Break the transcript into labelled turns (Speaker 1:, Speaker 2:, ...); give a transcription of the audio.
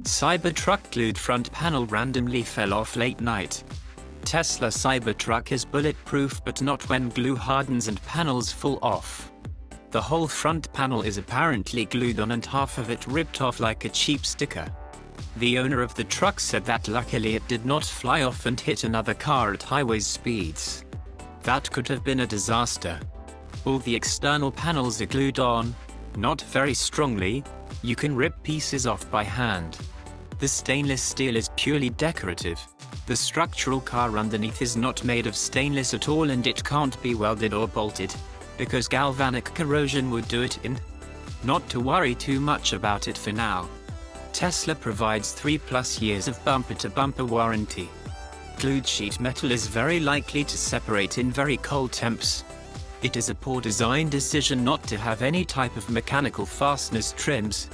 Speaker 1: Cybertruck glued front panel randomly fell off late night. Tesla Cybertruck is bulletproof but not when glue hardens and panels fall off. The whole front panel is apparently glued on and half of it ripped off like a cheap sticker. The owner of the truck said that luckily it did not fly off and hit another car at highway speeds. That could have been a disaster. All the external panels are glued on, not very strongly. You can rip pieces off by hand. The stainless steel is purely decorative. The structural car underneath is not made of stainless at all and it can't be welded or bolted, because galvanic corrosion would do it in. Not to worry too much about it for now. Tesla provides 3+ years of bumper-to-bumper warranty. Glued sheet metal is very likely to separate in very cold temps. It is a poor design decision not to have any type of mechanical fasteners trims,